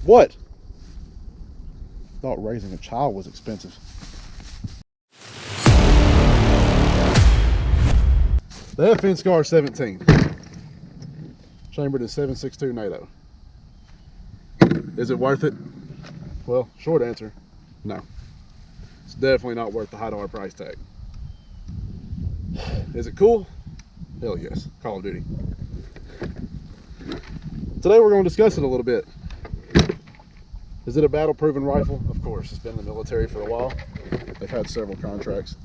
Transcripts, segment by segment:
What? Thought raising a child was expensive. The FN Scar 17, chambered in 7.62 NATO. Is it worth it? Well, short answer, no. It's definitely not worth the high dollar price tag. Is it cool? Hell yes, Call of Duty. Today we're going to discuss it a little bit. Is it a battle-proven rifle? Of course, it's been in the military for a while. They've had several contracts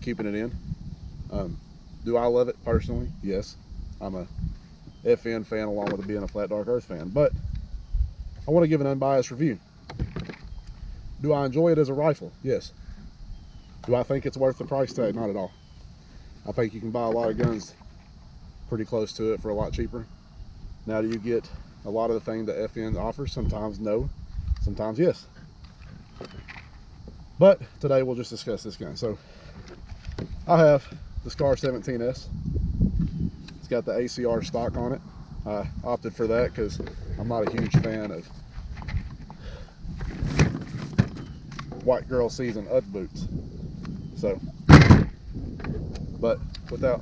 keeping it in. Do I love it personally? Yes. I'm a FN fan along with being a Flat Dark Earth fan, but I want to give an unbiased review. Do I enjoy it as a rifle? Yes. Do I think it's worth the price tag? Not at all. I think you can buy a lot of guns pretty close to it for a lot cheaper. Now, do you get a lot of the things that FN offers? Sometimes no, sometimes yes. But today we'll just discuss this gun. So I have the Scar 17S. It's got the ACR stock on it. I opted for that because I'm not a huge fan of white girl season UGG boots. So, but without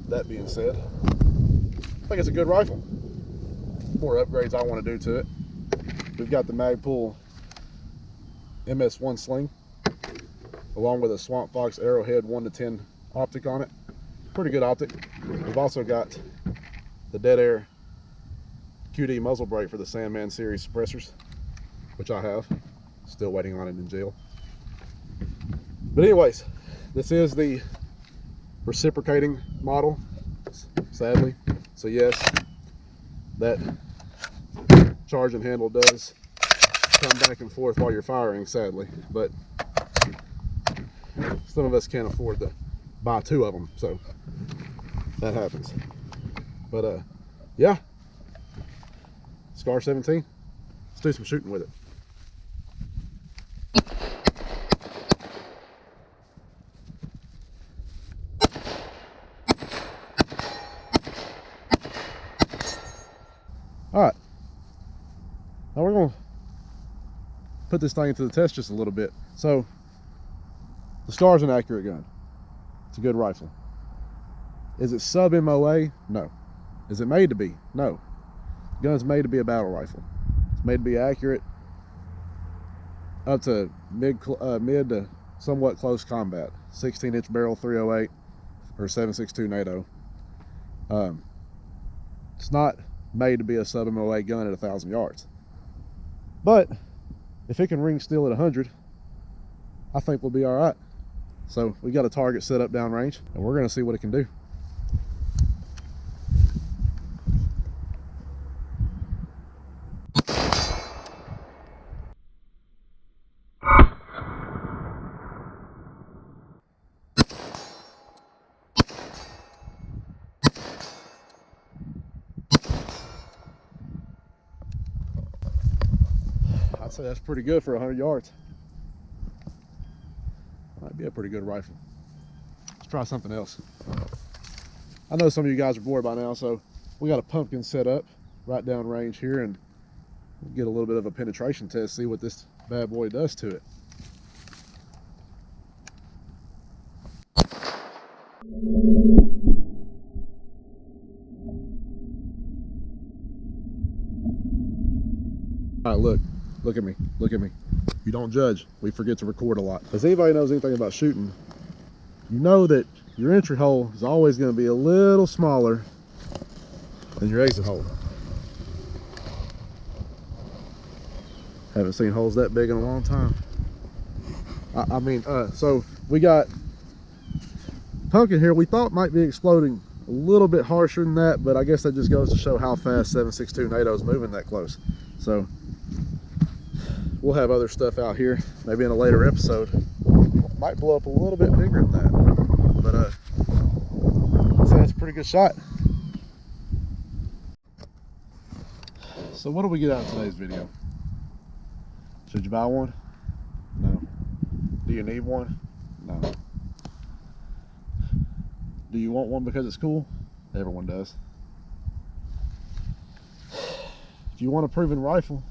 that being said, I think it's a good rifle. More upgrades I want to do to it. We've got the Magpul MS1 sling, along with a Swamp Fox Arrowhead 1-10 optic on it. Pretty good optic. We've also got the Dead Air QD muzzle brake for the Sandman series suppressors, which I have. Still waiting on it in jail. But anyways, this is the reciprocating model, sadly. So yes, that charging handle does come back and forth while you're firing, sadly. But some of us can't afford to buy two of them, so that happens. But yeah, Scar 17, let's do some shooting with it. All right, now we're going to put this thing to the test just a little bit. So the Scar's an accurate gun. It's a good rifle. Is it sub MOA? No. Is it made to be? No. The gun's made to be a battle rifle. It's made to be accurate up to mid to somewhat close combat. 16-inch barrel 308 or 7.62 NATO. It's not made to be a sub MOA gun at 1,000 yards. But if it can ring steel at 100, I think we'll be all right. So we got a target set up downrange, and we're going to see what it can do. I'd say that's pretty good for 100 yards. Might be a pretty good rifle. Let's try something else. I know some of you guys are bored by now, so we got a pumpkin set up right down range here, and we'll get a little bit of a penetration test, see what this bad boy does to it. All right, look at me, look at me. You don't judge, we forget to record a lot. If anybody knows anything about shooting, you know that your entry hole is always going to be a little smaller than your exit hole. Haven't seen holes that big in a long time. So we got pumpkin here. We thought might be exploding a little bit harsher than that, but I guess that just goes to show how fast 7.62 NATO is moving that close. So we'll have other stuff out here, maybe in a later episode. Might blow up a little bit bigger than that, but I'd say that's a pretty good shot. So what do we get out of today's video? Should you buy one? No. Do you need one? No. Do you want one because it's cool? Everyone does. If you want a proven rifle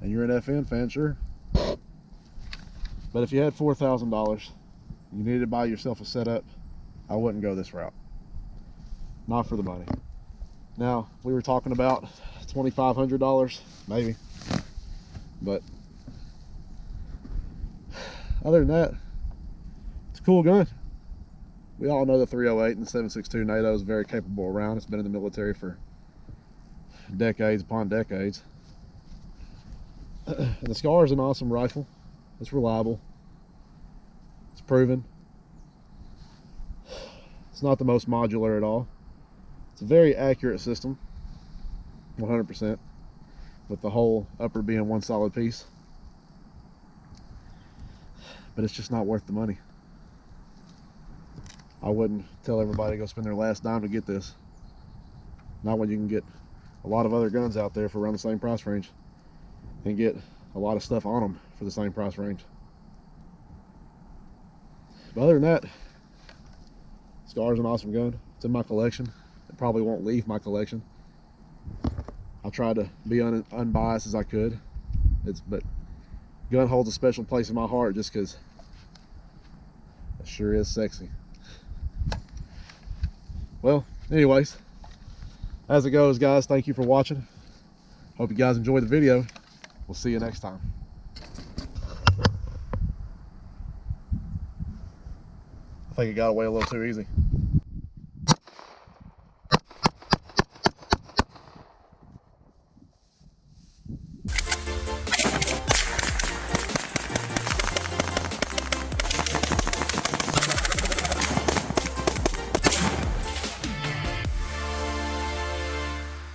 and you're an FN fan, sure. But if you had $4,000, you needed to buy yourself a setup, I wouldn't go this route. Not for the money. Now, we were talking about $2,500, maybe. But other than that, it's a cool gun. We all know the 308 and 7.62 NATO is a very capable round. It's been in the military for decades upon decades. And the Scar is an awesome rifle. It's reliable. It's proven. It's not the most modular at all. It's a very accurate system, 100%, with the whole upper being one solid piece. But it's just not worth the money. I wouldn't tell everybody to go spend their last dime to get this. Not when you can get a lot of other guns out there for around the same price range and get a lot of stuff on them for the same price range. But other than that, Scar's an awesome gun. It's in my collection. It probably won't leave my collection. I tried to be unbiased as I could. But gun holds a special place in my heart just because it sure is sexy. Well, anyways, as it goes, guys, thank you for watching. Hope you guys enjoyed the video. We'll see you next time. I think it got away a little too easy.